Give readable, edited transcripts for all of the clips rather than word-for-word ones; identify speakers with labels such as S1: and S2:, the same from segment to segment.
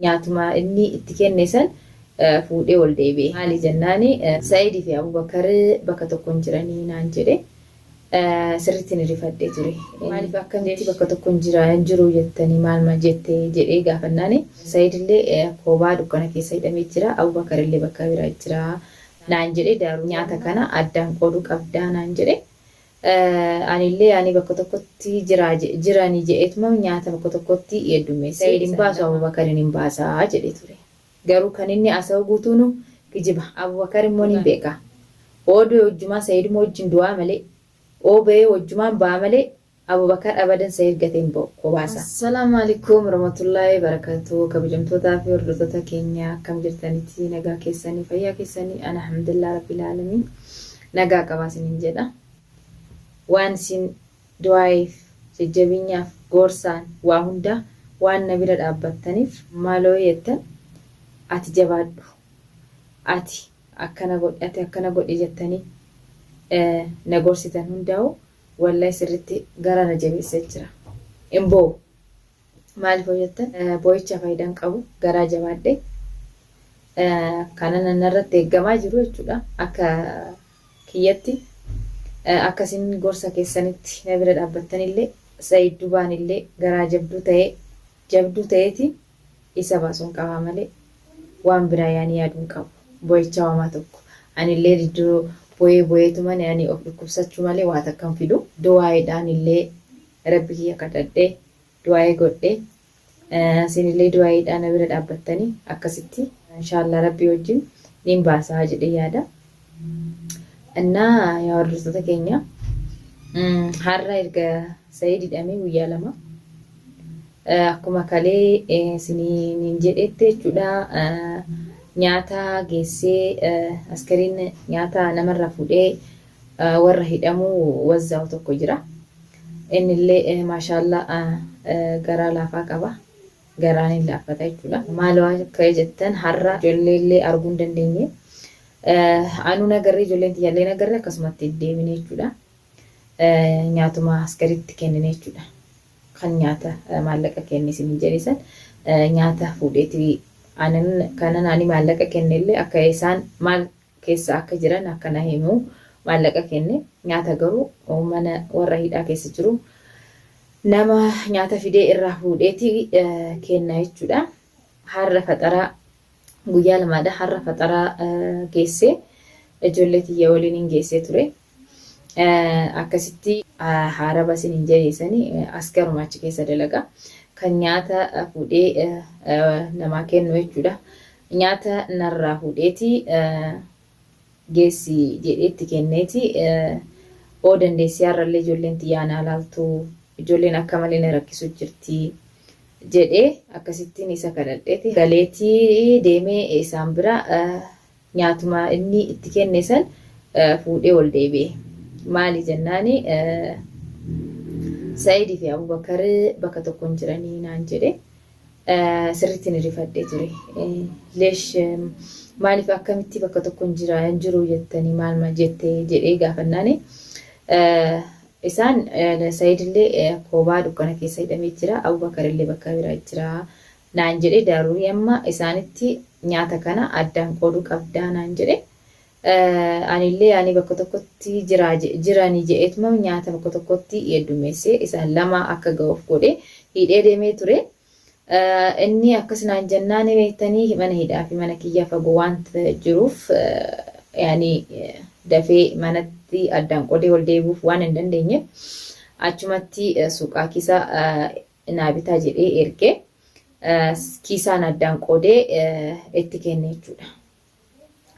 S1: nyaatuma inni itti kenne san fuudhee ol deebi'e. Maali jennaani Sa'iidii fi Abubakar bakka tokko hin jiranii naan jedhe. Sirriitti ni rifadhee ture. Maaliif akkamitti bakka tokko hin jiru jettanii maal jettee jedhee gaafannaani. Sa'iid illee koobaa dukkana keessa hidhamee jira. Abubakar illee bakka biraa jira naan jedhe. Daaruu nyaata kana addaan qooduu qabdaa naan jedhe. Anillee ani bakka tokkotti jiranii jedheetuma nyaata bakka tokkotti heddummeesse. Sa'iid hin baasu Abubakar hin baasaa jedhee ture. Garuu kan inni asa'u guutuunu kijiba. Abubakar immoo ni beeka. Ooduu wajjumaa Sa'iid immoo wajjin du'aa malee. Obee wajjumaan baa malee Abubakar abadan Sa'iid gatee hin ba'u kobaasa. Assalaamu alaikum warahmatullahi wabarakatuh. Kabajamtootaa fi hordoftoota keenya akkam jirtanitti nagaa keessanii fayyaa keessanii alhamdulillah rabbil alamin nagaa qabaasiniin jedha. Waan isin du'aaf jajjabinyaaf gorsaan waa hunda waan na bira dhaabbattaniif maaloo jettan ati jabaadhu. Ati akkana godhi jettanii na gorsitan hundaa'u wallahi sirriitti gara na jabeessa jira. Imboo maaliif jettan boo'icha faayidaan qabu garaa jabaadhe kana nanarratti eeggamaa jiru jechuudha. Akka kiyyatti akkasiin gorsa keessanitti na bira dhaabbattanillee Sa'iid dubaan illee garaa jabduu ta'eeti isa baasuun qaba malee waan biraa yaani yaaduun qabu. Boo'icha waamaa tokko anillee diddoo boyeetuma ani of dhukkubsachuu malee waa takkan fidu. Du'aayiidhaan illee rabbi kiyya kadhadhee du'aayii godhee isinillee du'aayiidhaan na bira dhaabbattanii akkasitti inshaallah rabbi wajjin nin baasaa jedhee yaada. Innaa yaa hordoftoota keenya har'a erga Sa'iid hidhamee guyyaa lama akkuma kalee isiniin jedhetti jechuudha. Nyaata geessee askariin nyaata namarraa fuudhee warra hidhamuu wazzaa'u tokko jira. Innillee maashaallah garaa laafaa qaba. Garaan hin laaffata jechuudha. Maal akka jettan har'a ijoollee illee arguu hin dandeenye. Anuu nagarree ijoolleen tiyyaallee nagarree akkasumatti deemine jechuudha. Nyaatuma askariitti kennine jechuudha. Kan nyaata maallaqa kennisin jedhisan nyaata fuudheeti. Kanan ani maallaqa kennellee akka isaan maal keessa akka jiran akkana himu maallaqa kenne. Nyaata garuu mana warra hidhaa keessa jiru nama nyaata fidee irraa fuudheeti kenna jechuudha. Har'a faxaraa guyyaa lamaadha. Har'a faxaraa geessee ijoollee tiyya waliin hin geessee ture. Akkasitti haaraba isin hin jabeessanii askaruma achi keessa dalaga. Kan nyaata fuudhee namaa kennu jechuudha. Nyaata narraa fuudheeti geessi jedheetti kenneeti. Oo dandeessee har'allee ijoolleen xiyyaanaa laaltu ijoolleen akka malee na rakkisu jirti jedhee akkasittiin isa kadhadheeti. Galeetii deemee isaan bira nyaatuma inni itti kenne san fuudhee ol deebi'e. Maali jennaani Sa'iidii fi Abubakar bakka tokko hin jiranii naan jedhe. Sirriitti ni rifadhee ture. Leesh maaliif akkamitti bakka tokko hin jiru jettanii maal jettee jedhee gaafannaani. Isaan Sa'iid illee koobaa dukkana keessa hidhamee jira. Abubakar illee bakka biraa jira naan jedhe. Daaruu amma isaanitti nyaata kana addaan qooduu qabdaa naan jedhe. Anillee ani bakka tokkotti jiranii jedheetuma nyaata bakka tokkotti heddummeesse. Isaan lama akka ga'uuf godhe hidhee deemee ture. Inni akkasinaan jennaan beektanii mana hidhaa fi mana kiyyaa fagoo waan jiruuf yaani dafee manatti addaan qoodee ol deebi'uuf waan hin dandeenye achumatti suuqaa kiisaa naa bitaa jedhee ergee kiisaan addaan qoodee itti kenne jechuudha.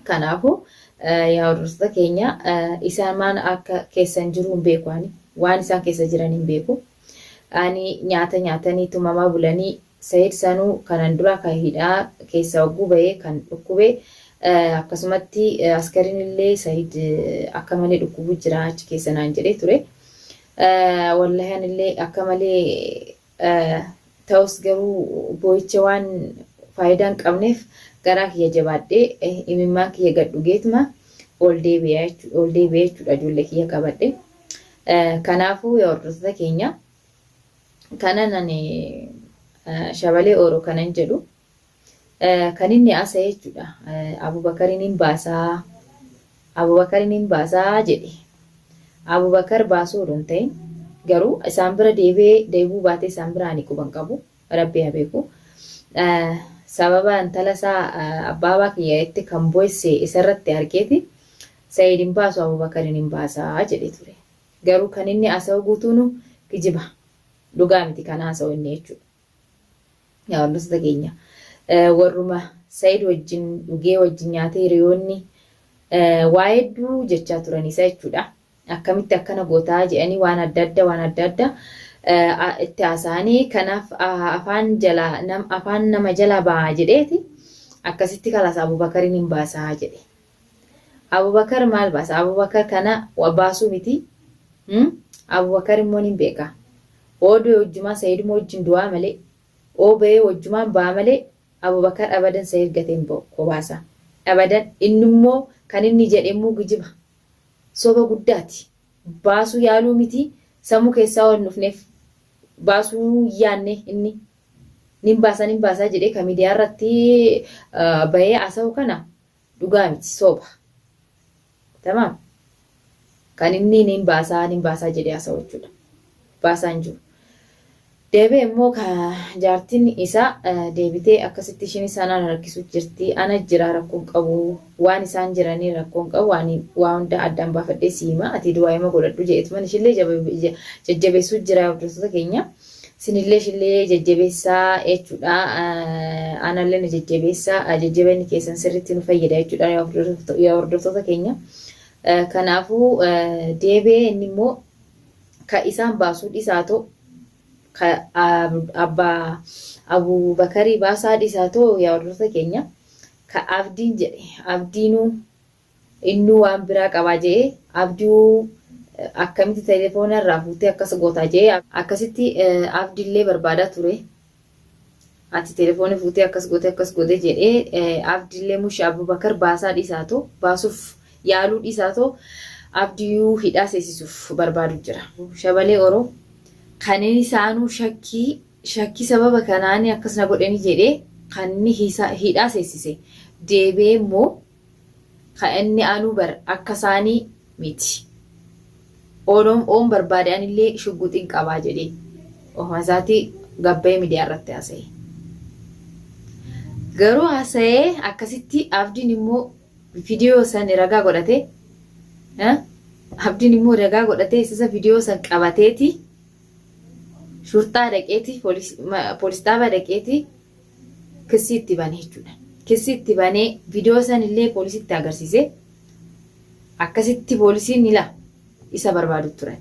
S1: Kanaafuu yaa hordoftoota keenya isaan maan akka keessa hin jiru hin beeku. Waan isaan keessa jiran hin beeku. Ani nyaata nyaatanii tumamaa bulanii Sa'iid sanuu kanan dura kan hidhaa keessa wagguu bahee kan dhukkubee akkasumatti askariin illee Sa'iid akka malee dhukkubuu jira achi keessa naan jedhee ture. Wallahi anillee akka malee ta'us garuu boo'icha waan faayidaan qabneef garaa kiyya jabaadhee imimmaan kiyya gad dhugeetuma ol deebi'ee jechuudha ijoollee kiyya qabadhe. Kanaafuu yaa hordoftoota keenya kanan ani shabalee ooroo kanan jedhu kan inni asa jechuudha. Abubakariin hin baasaa. Abubakariin hin baasaa jedhe. Abubakar baasuu odoo hin ta'in garuu isaan bira deebuu baatee isaan biraa ni quban qabu. Rabbi haa beeku. Sababa intala isaa abbaa kiyyaatti kan boesse isarratti argeeti Sa'iid hin baasu Abubakariin hin baasaa jedhe ture. Garuu kan inni asa'u guutuunu kijiba. Dhugaa miti kan asa'u inni jechuudha. Yaa hordoftoota keenya. Warruma Sa'iid wajjin dhugee wajjin nyaatee hiriyoonni waa hedduu jechaa turan isa jechuudha. Akkamitti akkana gootaa jedhanii waan adda addaa itti haasa'anii kanaaf afaan nama jala ba'aa jedheeti akkasitti kalas Abubakariin hin baasaa jedhe. Abubakar maal baasa? Abubakar kana baasuu miti. Abubakar immoo hin beeka. Odoo wajjumaa Sa'iid immoo wajjin du'aa malee obee wajjumaan baa malee Abubakar abadan Sa'iid gateen baasa. Abadan inni immoo kan inni jedhe immoo gijiba. Soba guddaati. Baasuu yaaluu miti. Sammuu keessaa waan dhufneef baasuu yaanne inni nin baasaa jedhee kan miidiyaa irratti bahee asa'u kana dhugaa miti soba. Tamam. Kan inni nin baasaa jedhee asa'u jechuudha. Baasaan jiru. Deebee immoo jaartiin isaa deebitee akkasitti ishiin isaan harkisuu jirti. Ana jira rakkoon qabu. Waan isaan jiranii rakkoon qabu. Waan hunda addaan baafadhee siima. Ati du'aa hima godhadhu jedheetuman ishillee jajjabeessuu jira hordoftoota keenya. Sinillee ishillee jajjabeessaa jechuudha. Anallee nu jajjabeessaa. Jajjabeenni keessan sirriitti nu fayyada jechuudha yaa hordoftoota keenya. Kanaafuu deebee inni immoo kan isaan baasuu dhiisaatoo abbaa Abubakarii baasaa dhiisaatoo yaa hordoftoota keenya ka abdiin jedhe abdiinuu innuu waan biraa qabaa jedhee abdii akkamitti telefoona irraa fuutee akkas gootaa jedhee akkasitti abdiillee barbaadaa ture. Ati telefoona fuutee akkas goote jedhee abdiillee mushi Abubakar baasaa dhiisaatoo baasuuf yaaluu dhiisaatoo abdiyuu hidhaa seesisuuf barbaadu jira. Shabalee Oroo kan inni isaanuu shakkii sababa kanaan akkasuma godhanii jedhee kan inni hidhaa seesise. Deebee immoo kan inni anuu akka isaanii miti. Oon barbaadaan illee shugguxiin qabaa jedhee ofuma isaatii gabbee miidiyaa irratti haasa'e. Garuu haasa'ee akkasitti abdiin immoo viidiyoo san ragaa godhatee abdiin immoo ragaa godhatee isa viidiyoo san qabateeti shurtaa dhaqeeti poolis dhaabaa dhaqeeti kissii itti banee jechuudha. Kissii itti banee viidiyoo san illee poolisitti agarsiise. Akkasitti poolisiin isa barbaadu turan.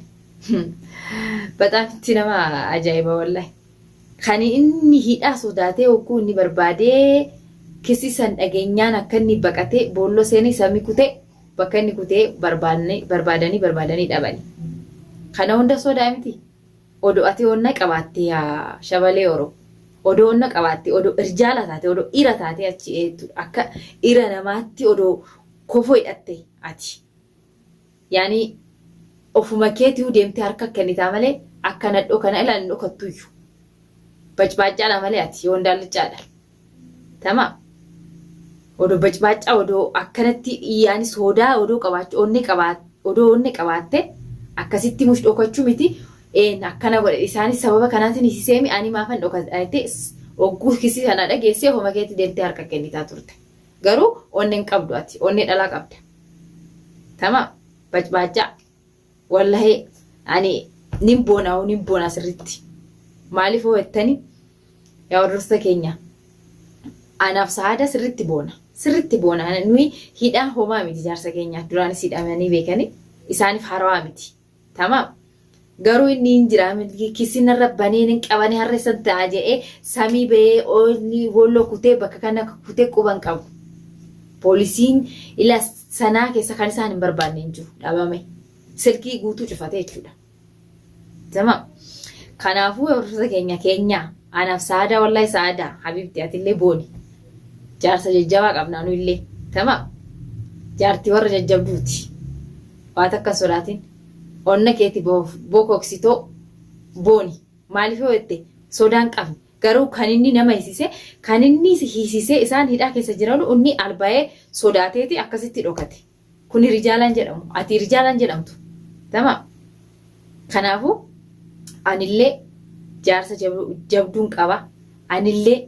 S1: Bataam itti nama ajaa'iba wallahi. Kan inni hidhaa sodaatee hogguu inni barbaadee kissii san dhageenyaan akka inni baqatee boolloo seenii samii kutee bakka inni kutee barbaadanii dhabani. Kana hunda sodaa miti. Odoo ati onna qabaatte yaa Shabalee Oroo. Odoo onna qabaatte odoo irjaala taate odoo dhiira taate achi akka dhiira namaatti odoo kofoo hidhatte ati. Yaani ofuma keetii deemtee harka kennitaa malee akka nadhoo kana ilaalu dhokattuyyuu. Bacbaaccaadha malee ati yoo ndaallichaadha. Tamam. Odoo bacbaacca odoo akkanatti yaani sodaa odoo qabaachuu onni qabaatte akkasitti mush dhokachuu miti. Akkana godhe isaanis sababa kanaatiin isiseemi ani maafan dhokatee ogguu kissii sana dhageessee ofuma keetti deemtee harka kennitaa turte. Garuu onneen qabdu ati onnee dhalaa qabda. Tamam. Bacbaacca wallahi ani nin boona sirriitti. Maaliif hojjettani yaa hordoftoota keenya anaaf saada sirriitti boona nuyi hidhaan homaa miti jaarsa keenya duraanis hidhamanii beekani isaaniif harawaa miti. Tamam. Garuu inni hin jira kissiin irra baneen qabanii harreessan ta'a jedhee samii bahee oolli boolloo kutee bakka kana kutee quban qabu. Poolisiin ila sanaa keessa kan isaan hin barbaanne hin jiru dhabame. Silkii guutuu cufatee jechuudha. Tamam. Kanaafuu hordoftoota keenya anaaf saada wallahi saada habibti atillee booni. Jaarsa jajjabaa qabnaa nu illee. Tamam. Jaartii warra jajjabduuti. Waan akka sodaatiin. Onna keetti bokoksitoo booni. Maaliif hojjette sodaan qabni. Garuu kan inni nama hiisisee isaan hidhaa keessa jiran inni albaa'ee sodaateeti akkasitti dhokate. Kuni rijaalaan jedhamu. Ati rijaalaan jedhamtu. Tamam. Kanaafuu anillee jaarsa jabduun qaba. Anillee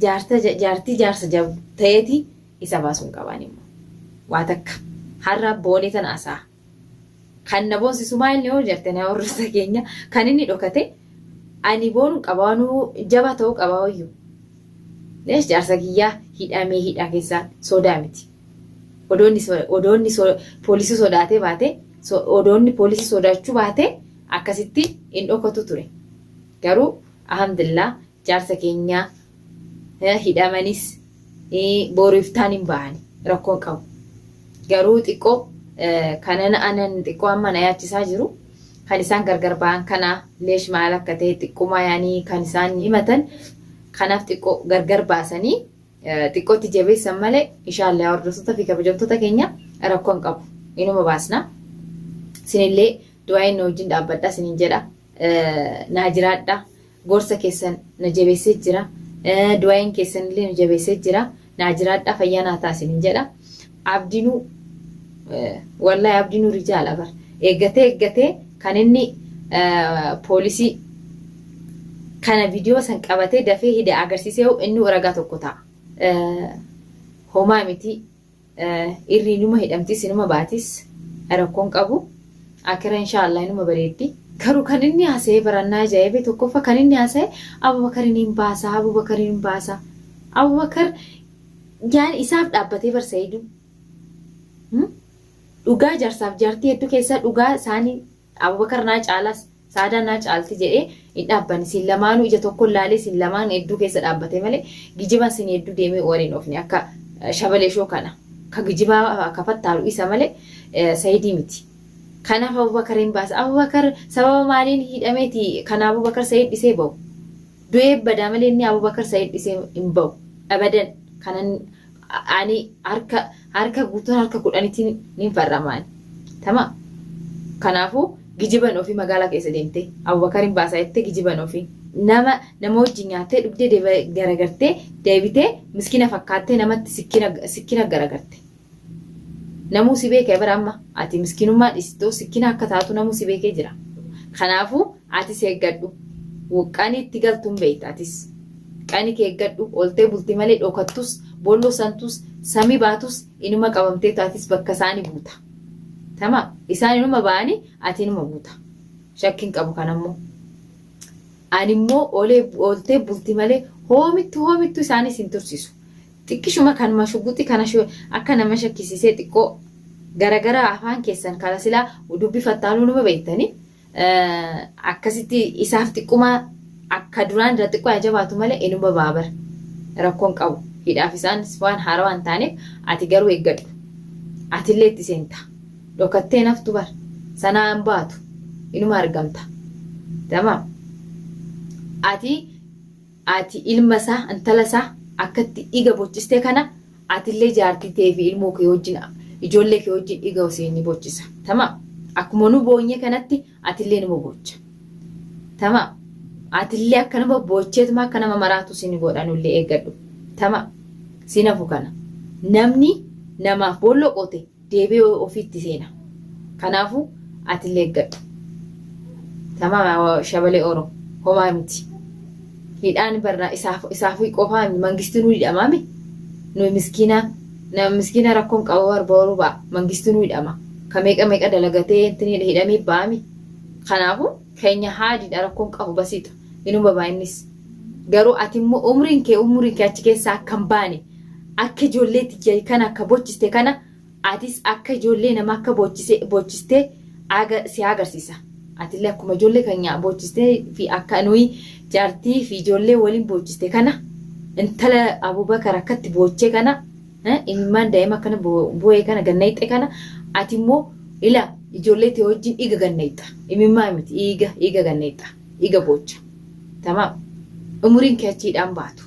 S1: jaarsa jabdu ta'eeti isa baasuun qaban immoo. Waa takka har'a boolee tan asaa. Kan na boonsisu maal yoo jette na warrisa keenya kan inni dhokate ani boonu qabaanuu jaba ta'uu qabaa wayyuu. Lees jaarsa kiyyaa hidhamee hidhaa keessaa sodaa miti. Odoonni poolisii sodaatee baate odoonni poolisii sodaachuu baate akkasitti hin dhokatu ture. Garuu alhamdulillah jaarsa keenyaa hidhamanis booriiftaan hin ba'ani rakkoon qabu. Garuu xiqqoo kanan anan xiqqoo amma na yaachisaa jiru kan isaan gargar ba'an kana leesh maal akka ta'e xiqquma yaanii kan isaan himatan kanaaf xiqqoo gargar baasanii xiqqootti jabeessan malee inshaallah hordoftoota fi kabajamtoota keenya rakkoon qabu inuma baasna. Sinillee du'aayin na wajjin dhaabbadha sinin jedha naa jiraadha gorsa keessan na jabeessee jira du'aayin keessan illee na jabeessee jira naa jiraadha fayyaa naa ta'a sinin jedha. Abdiinuu wallahi abdiinuu rijaala bar eeggatee kan inni poolisii kana viidiyoo san qabatee dafee hidha agarsiisee inni ragaa tokko ta'a. Homaa miti irriinuma hidhamtis inuma baatis rakkoon qabu akira inshaallah inuma bareeddi. Garuu kan inni haasa'ee barannaa ajaa'ibee tokkoffaa kan inni haasa'e Abubakar hin baasa. Abubakar jaan isaaf dhaabbatee barsa'idu. Dhugaa jaarsaaf jaartii hedduu keessa dhugaa isaanii Abubakar naa caalas Saadaa naa caalti jedhee hin dhaabbanne sin lamaanuu ija tokko ilaalee sin lamaan hedduu keessa dhaabbate malee gijiban sin hedduu deemee waliin ofne akka shabalee shoo kana ka gijibaa akka fattaalu isa malee Saayidii miti. Kanaaf Abubakar hin baasa. Abubakar sababa maaliin hidhameeti kana Abubakar Saayid dhisee bahu. Du'ee badaa malee inni Abubakar Saayid dhisee hin bahu. Abadan kanan ani harka guutuun harka kudhanitti ni farramaan. Tamam. Kanaafuu gijiban ofii magaalaa keessa deemtee Abubakar hin baasaa jettee gijiban ofii nama wajjin nyaattee dhugdee garagartee deebitee miskina fakkaattee namatti sikkina garagarte. Namuu si beekee bara amma ati miskinummaa dhistoo sikkina akka taatu namuu si beekee jira. Kanaafuu atis eeggadhu. Qani itti galtuun beekta atis. Qani kee eeggadhu oltee bulti malee dhokattus bolloo santus samii baatus inuma qabamtee taatis bakka isaanii buuta. Tamam isaan inuma ba'anii ati inuma buuta. Shakkiin qabu kanammoo. Ani immoo oltee bulti malee hoomittu isaanis hin tursiisu. Xiqqishuma kan mashugutti kana akka nama shakkisiisee xiqqoo garagara afaan keessan kala silaa dubbii fattaaluu numa beektanii akkasitti isaaf xiqquma akka duraan irra xiqqoo jabaatu malee inuma baabar rakkoon qabu. Hidhaaf isaanis waan haaraa waan taaneef ati garuu eeggadhu. Atillee itti seenta. Dhokattee naftu bar sanaan baatu inuma argamta. Tamam. Ati ilma isaa intala isaa akkatti dhiiga bochistee kana atillee jaartii ta'ee fi ilmoo kee wajjin ijoollee kee wajjin dhiiga osoo bochisa. Tamam. Akkuma nu boonyee kanatti atillee nama bocha. Tamam. Atillee akka nama bocheetuma akka nama maraatu sin godhanullee eeggadhu. Tamam. Sinafu kana. Namni namaaf bolloo qote deebi'ee ofiitti seena. Kanaafuu atillee eeggadhu. Tamam shabalee Oromoo homaa miti. Hidhaan barraa isaafuu qofaa mangistii nuu hidhamaame. Nuyi miskiina rakkoon qabu barbaaduu ba'a. Mangistii nuu hidhama. Ka meeqa dalagatee intini hidhamee ba'ame. Kanaafuu keenya haadiidha rakkoon qabu basiita. Inuma baay'innis. Garuu ati immoo umriin kee achi keessaa akka hin baane akka ijoolleetti kana akka bochiste kana atis akka ijoollee nama akka bochistee si agarsiisa. Atillee akkuma ijoollee keenya bochistee fi akka nuyi jaartii fi ijoollee waliin bochiste kana intala Abubakar akkatti bochee kana ilmaan daa'ima kana bu'ee kana gannayixe kana ati immoo ila ijoollee ta'e wajjin dhiiga gannayita. Imimmaa miti dhiiga gannayita. Dhiiga bocha. Tamam. Umuriin kee achiidhaan baatu.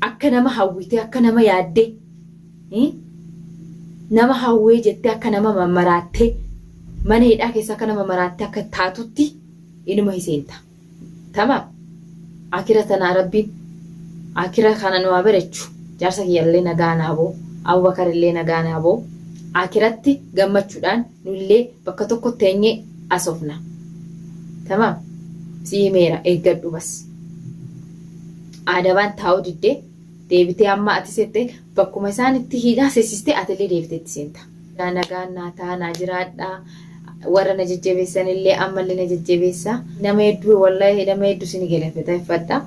S1: Akka nama hawwitee akka nama yaaddee nama hawwee jettee akka nama maraattee mana hidhaa keessa akka nama maraattee akka taatutti inuma hiseenta. Tamam. akira tana rabbiin akira kana nu abarechu jaarsa kiyyallee nagaa naaboo Abubakar illee nagaa naaboo akiratti gammachuudhaan nullee bakka tokko teenyee asofna. Tamam siimeera eeggadhu bas aadabaan taa'uu diddee deebitee amma ati seette bakkuma isaan itti hidhaa seessistee atillee deebitee itti seenta. Nagaan naa taanaa jiraadhaa warra na jajjabeessan illee ammallee na jajjabeessa. Nama hedduu wallahi nama hedduu sini galateeffadha.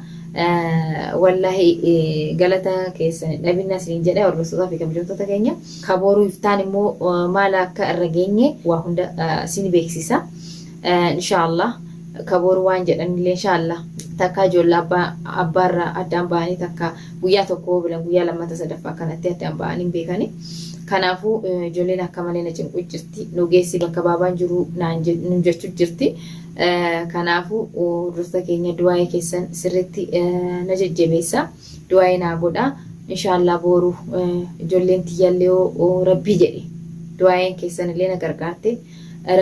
S1: Wallahi galata keessan dhabinna isin jedha hordoftoota fi kabajamtoota keenya. Kabooruu iftaan immoo maal akka irra geenye waa hunda sini beeksisa. Inshallah kabooruu waan jedhanillee inshallah takka ijoollee abbaarraa addaan ba'anii takka guyyaa tokko bilan guyyaa lammata sadaffaa kanatti addaan ba'anii hin beekani. Kanaafuu ijoolleen akka malee na cinqu jirti. Nu geessi bakka baabaan jiru naan jechuu jirti. Kanaafuu hordoftoota keenya du'aa keessan sirriitti na jajjabeessa. Du'aa naa godha. Inshallah boru ijoolleen tiyyallee rabbii jedhe. Du'aa keessan illee na gargaarte.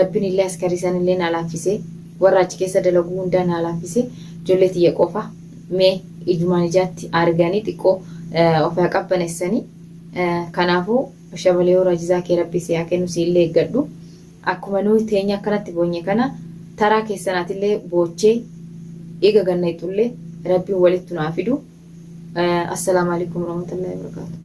S1: Rabbiin illee askarii san illee na laaffise. Warra achi keessa dalaguu hundaa na laaffise. Ijoollee tiyya qofa mee ijumaan ijaatti arganii xiqqoo ofii qabbaneessanii. Kanaafuu shabalee raajizaa kee rabbii siyaa kennu siillee eeggadhu. Akkuma nuyi teenya akkanatti boonye kana taraa keessanaatillee boochee eega ganna itullee rabbiin walitti naa fidu. Assalaamu alaikum warahmatullahi wabarakatuh.